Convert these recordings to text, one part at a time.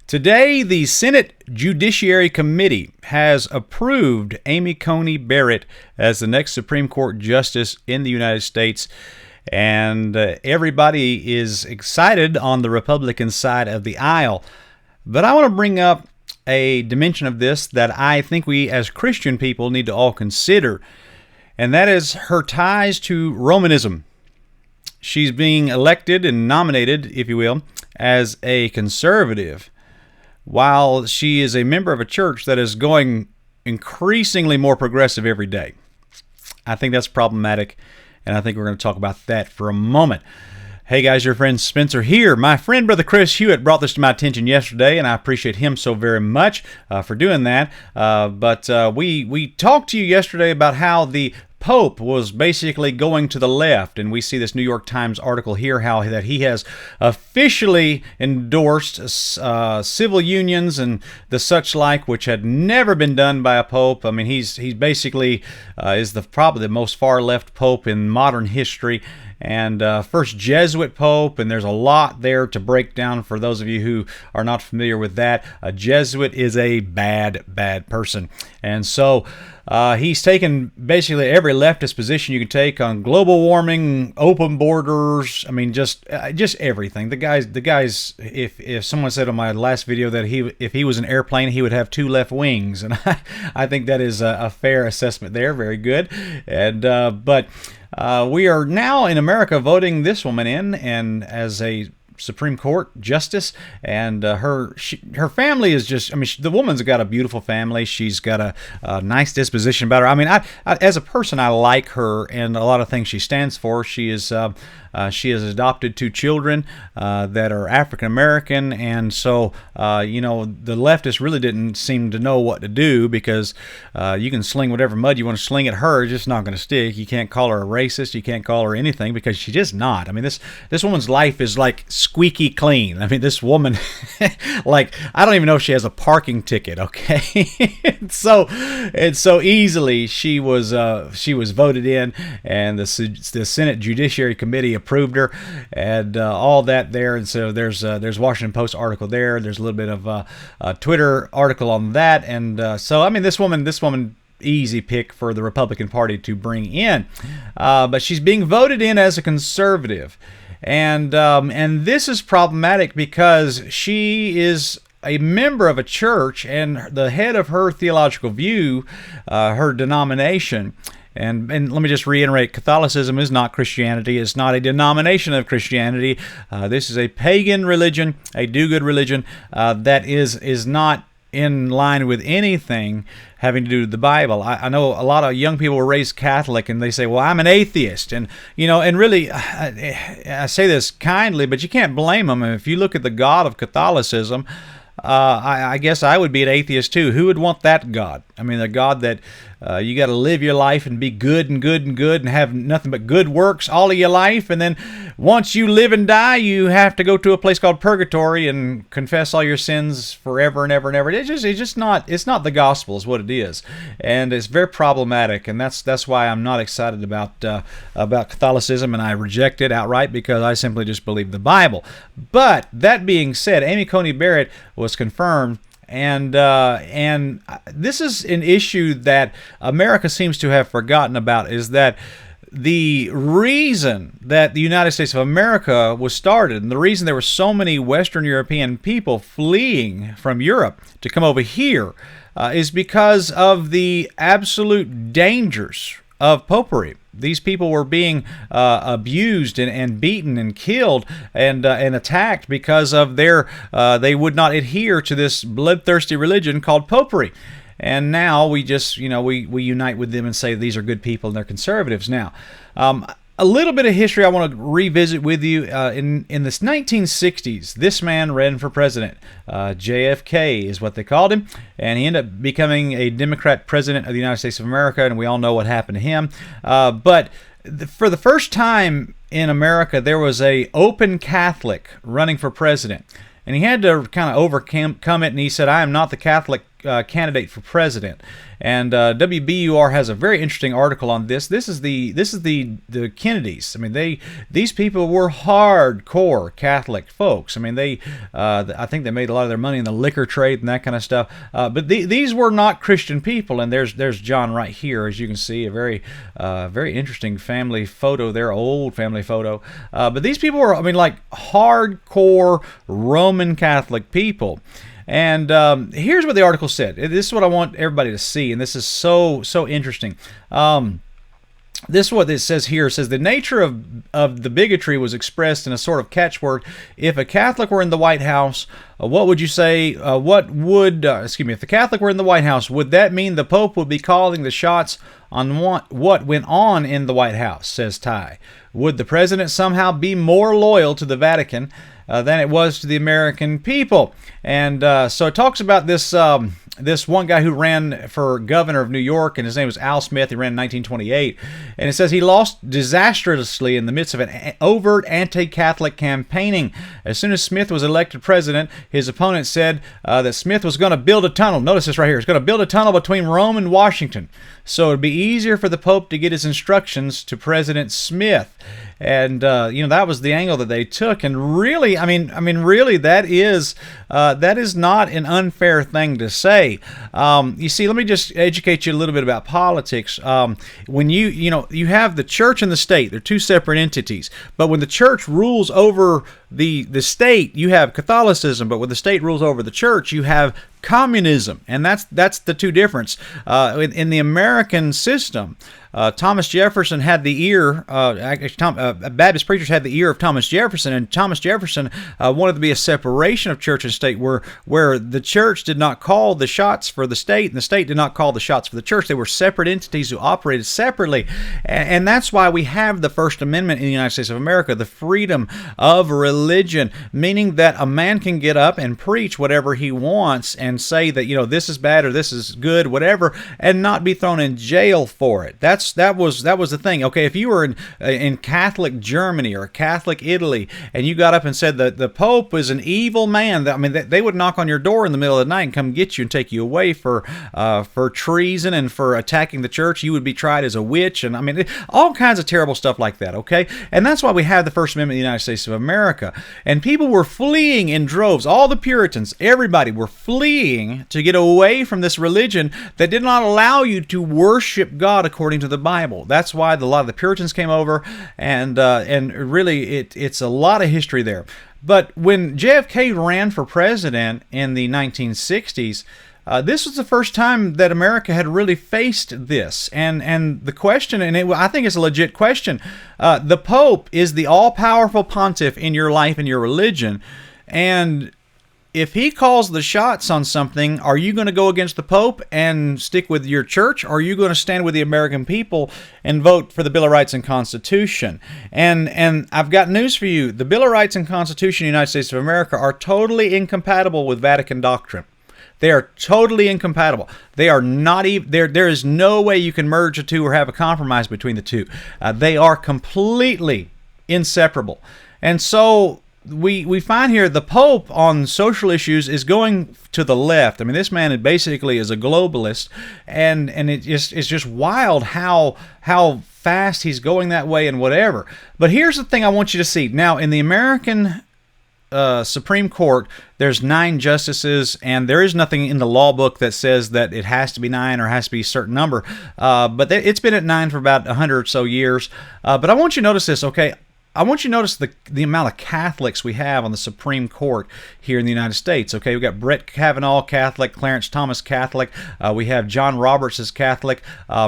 Today, the Senate Judiciary Committee has approved Amy Coney Barrett as the next Supreme Court Justice in the United States. And everybody is excited on the Republican side of the aisle. But I want to bring up a dimension of this that I think we as Christian people need to all consider, and that is her ties to Romanism. She's being elected and nominated, if you will, as a conservative, while she is a member of a church that is going increasingly more progressive every day. I think that's problematic, and I think we're going to talk about that for a moment. Hey guys, your friend Spencer here. My friend Brother Chris Hewitt brought this to my attention yesterday, and I appreciate him so very much for doing that. But we talked to you yesterday about how the Pope was basically going to the left, and we see this New York Times article here how that he has officially endorsed civil unions and the such like, which had never been done by a pope. I mean, he's basically is probably the most far left pope in modern history, and first Jesuit pope, and there's a lot there to break down for those of you who are not familiar with that. A Jesuit is a bad person, and so he's taken basically every leftist position you can take on global warming, open borders. I mean, just everything. The guys. If someone said on my last video that if he was an airplane, he would have two left wings, and I think that is a fair assessment there. Very good. And but we are now in America voting this woman in and as a Supreme Court justice, and her family is just, I mean, the woman's got a beautiful family. She's got a nice disposition about her. I mean, I as a person, I like her and a lot of things she stands for. She has adopted two children that are African American, and so the leftists really didn't seem to know what to do, because you can sling whatever mud you want to sling at her, it's just not going to stick. You can't call her a racist, you can't call her anything, because she's just not. I mean, this woman's life is like squeaky clean. I mean, this woman, like, I don't even know if she has a parking ticket. Okay, so easily she was voted in, and the Senate Judiciary Committee approved her, and all that there. And so there's Washington Post article there. There's a little bit of a Twitter article on that, and so I mean, this woman. Easy pick for the Republican Party to bring in, but she's being voted in as a conservative. And this is problematic because she is a member of a church, and the head of her theological view, her denomination. And let me just reiterate, Catholicism is not Christianity. It's not a denomination of Christianity. This is a pagan religion, a do-good religion that is not in line with anything having to do with the Bible. I know a lot of young people were raised Catholic, and they say, well, I'm an atheist. And, and really, I say this kindly, but you can't blame them. If you look at the God of Catholicism, I guess I would be an atheist too. Who would want that God? I mean, the God that you got to live your life and be good and good and good and have nothing but good works all of your life, and then once you live and die, you have to go to a place called purgatory and confess all your sins forever and ever and ever. It's just not. It's not the gospel, is what it is, and it's very problematic. And that's why I'm not excited about Catholicism, and I reject it outright, because I simply just believe the Bible. But that being said, Amy Coney Barrett was confirmed. And this is an issue that America seems to have forgotten about, is that the reason that the United States of America was started, and the reason there were so many Western European people fleeing from Europe to come over here, is because of the absolute dangers of popery. These people were being abused and beaten and killed and attacked because of they would not adhere to this bloodthirsty religion called popery. And now we just, we unite with them and say these are good people and they're conservatives. Now, a little bit of history I want to revisit with you. In the 1960s, this man ran for president. JFK is what they called him, and he ended up becoming a Democrat president of the United States of America, and we all know what happened to him. But for the first time in America, there was a open Catholic running for president. And he had to kind of overcome it, and he said, I am not the Catholic candidate for president. And WBUR has a very interesting article on this. This is the Kennedys. I mean, these people were hardcore Catholic folks. I mean, I think they made a lot of their money in the liquor trade and that kind of stuff. But these were not Christian people. And there's John right here, as you can see, a very interesting family photo there, old family photo. But these people were, I mean, like hardcore Roman Catholic people. And here's what the article said. This is what I want everybody to see, and this is so interesting. This is what it says here. It says the nature of the bigotry was expressed in a sort of catchword. If a Catholic were in the White House, what would you say? If the Catholic were in the White House, would that mean the Pope would be calling the shots on what went on in the White House? Says Ty. Would the president somehow be more loyal to the Vatican than it was to the American people? And so it talks about this one guy who ran for governor of New York, and his name was Al Smith. He ran in 1928. And it says he lost disastrously in the midst of an overt anti-Catholic campaigning. As soon as Smith was elected president, his opponent said that Smith was going to build a tunnel. Notice this right here. He's going to build a tunnel between Rome and Washington, so it would be easier for the Pope to get his instructions to President Smith. And that was the angle that they took. And really, I mean, really, that is not an unfair thing to say. You see, let me just educate you a little bit about politics. When you have the church and the state, they're two separate entities. But when the church rules over the state, you have Catholicism. But when the state rules over the church, you have communism, and that's the two difference. In the American system, Thomas Jefferson had the ear. Baptist preachers had the ear of Thomas Jefferson, and Thomas Jefferson wanted to be a separation of church and state, where the church did not call the shots for the state, and the state did not call the shots for the church. They were separate entities who operated separately, and that's why we have the First Amendment in the United States of America, the freedom of religion, meaning that a man can get up and preach whatever he wants and say that this is bad or this is good, whatever, and not be thrown in jail for it. That was the thing. Okay, if you were in Catholic Germany or Catholic Italy and you got up and said that the Pope is an evil man, they would knock on your door in the middle of the night and come get you and take you away for treason and for attacking the church. You would be tried as a witch, and all kinds of terrible stuff like that. Okay, and that's why we have the First Amendment in the United States of America. And people were fleeing in droves. All the Puritans, everybody were fleeing to get away from this religion that did not allow you to worship God according to the Bible. That's why a lot of the Puritans came over, and really it's a lot of history there. But when JFK ran for president in the 1960s, this was the first time that America had really faced this. And the question, I think it's a legit question, the Pope is the all-powerful pontiff in your life and your religion, and if he calls the shots on something, are you going to go against the Pope and stick with your church, or are you going to stand with the American people and vote for the Bill of Rights and Constitution? And I've got news for you. The Bill of Rights and Constitution of the United States of America are totally incompatible with Vatican doctrine. They are totally incompatible. They are not even there is no way you can merge the two or have a compromise between the two. They are completely inseparable. And so we find here the Pope on social issues is going to the left. This man basically is a globalist, and it's just wild how fast he's going that way and whatever. But here's the thing I want you to see. Now, in the American Supreme Court, there's 9 justices, and there is nothing in the law book that says that it has to be 9 or has to be a certain number. But it's been at 9 for about 100 or so years. But I want you to notice this, okay? I want you to notice the amount of Catholics we have on the Supreme Court here in the United States. Okay, we've got Brett Kavanaugh, Catholic, Clarence Thomas, Catholic. We have John Roberts as Catholic.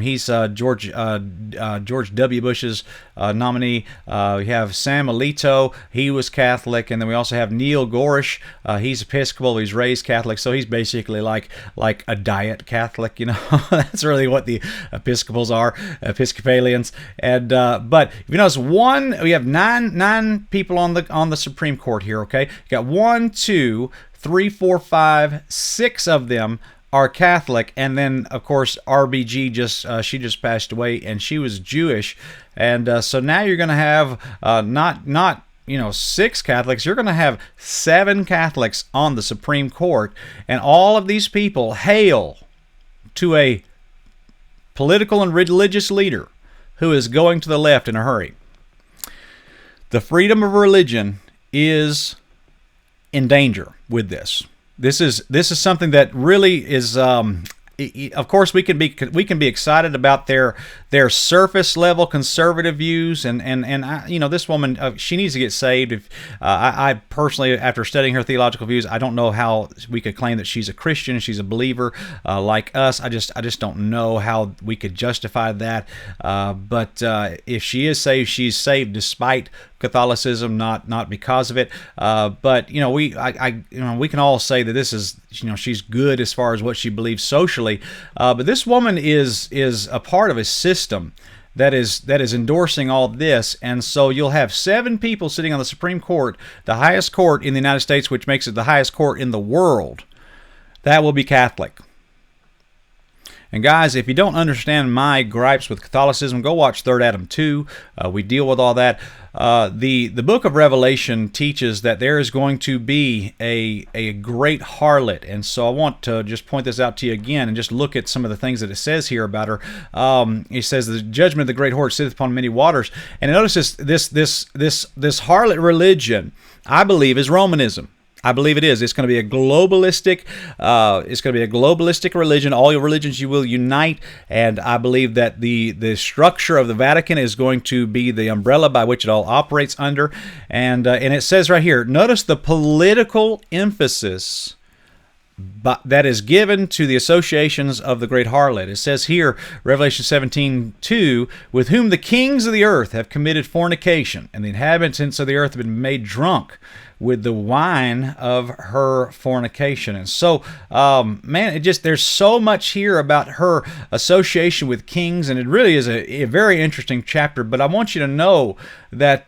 He's George W. Bush's nominee. We have Sam Alito. He was Catholic, and then we also have Neil Gorish. He's Episcopal. He's raised Catholic, so he's basically like a diet Catholic. That's really what the Episcopals are, Episcopalians. And but if you notice, we have nine people on the Supreme Court here. Okay, you got 1, 2, 3, 4, 5, 6 of them are Catholic, and then of course RBG she just passed away, and she was Jewish, and so now you're going to have not 6 Catholics, you're going to have 7 Catholics on the Supreme Court, and all of these people hail to a political and religious leader who is going to the left in a hurry. The freedom of religion is in danger with this. This is something that really is. Of course, we can be excited about their surface level conservative views, and this woman, she needs to get saved. If I personally, after studying her theological views, I don't know how we could claim that she's a Christian, she's a believer like us. I just don't know how we could justify that. But if she is saved, she's saved despite Catholicism, not because of it. But we can all say that this is, she's good as far as what she believes socially. But this woman is a part of a system that is endorsing all this, and so you'll have 7 people sitting on the Supreme Court, the highest court in the United States, which makes it the highest court in the world. That will be Catholic. And guys, if you don't understand my gripes with Catholicism, go watch Third Adam 2. We deal with all that. The book of Revelation teaches that there is going to be a great harlot. And so I want to just point this out to you again and just look at some of the things that it says here about her. It says, the judgment of the great whore sitteth upon many waters. And notice this harlot religion, I believe, is Romanism. I believe it is. It's going to be a globalistic. Religion. All your religions you will unite, and I believe that the structure of the Vatican is going to be the umbrella by which it all operates under. And it says right here, notice the political emphasis that is given to the associations of the great harlot. It says here, Revelation 17:2, with whom the kings of the earth have committed fornication, and the inhabitants of the earth have been made drunk with the wine of her fornication. And so, there's so much here about her association with kings, and it really is a very interesting chapter. But I want you to know that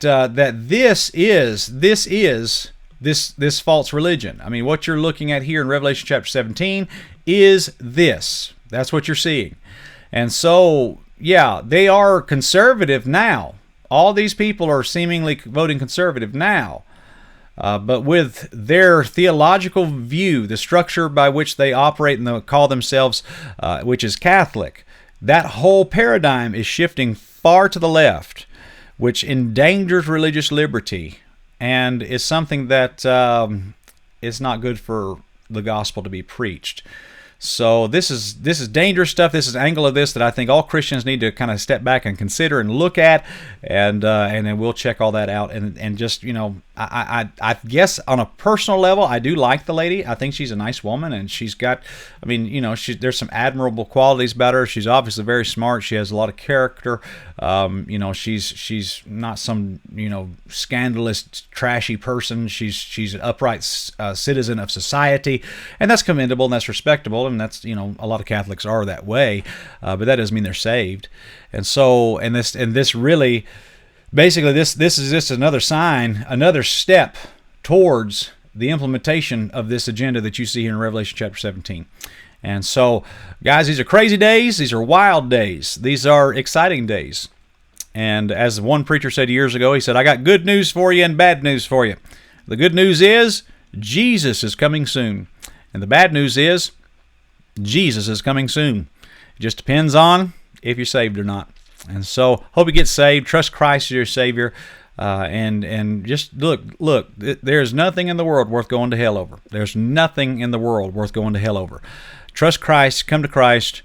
this false religion. I mean, what you're looking at here in Revelation chapter 17 is this. That's what you're seeing. And so, yeah, they are conservative now. All these people are seemingly voting conservative now. But with their theological view, the structure by which they operate and call themselves, which is Catholic, that whole paradigm is shifting far to the left, which endangers religious liberty and is something that is not good for the gospel to be preached. So this is dangerous stuff. This is an angle of this that I think all Christians need to kind of step back and consider and look at, and then we'll check all that out. And just, I guess on a personal level, I do like the lady. I think she's a nice woman, and she's got, there's some admirable qualities about her. She's obviously very smart. She has a lot of character. She's not some scandalous, trashy person. She's an upright citizen of society, and that's commendable and that's respectable. And that's, a lot of Catholics are that way, but that doesn't mean they're saved. And so, this really, basically, this is just another sign, another step towards the implementation of this agenda that you see here in Revelation chapter 17. And so, guys, these are crazy days. These are wild days. These are exciting days. And as one preacher said years ago, he said, I got good news for you and bad news for you. The good news is Jesus is coming soon. And the bad news is Jesus is coming soon. It just depends on if you're saved or not. And so, hope you get saved. Trust Christ as your Savior. And just look, there's nothing in the world worth going to hell over. There's nothing in the world worth going to hell over. Trust Christ, come to Christ,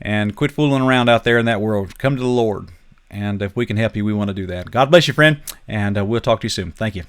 and quit fooling around out there in that world. Come to the Lord. And if we can help you, we want to do that. God bless you, friend, and we'll talk to you soon. Thank you.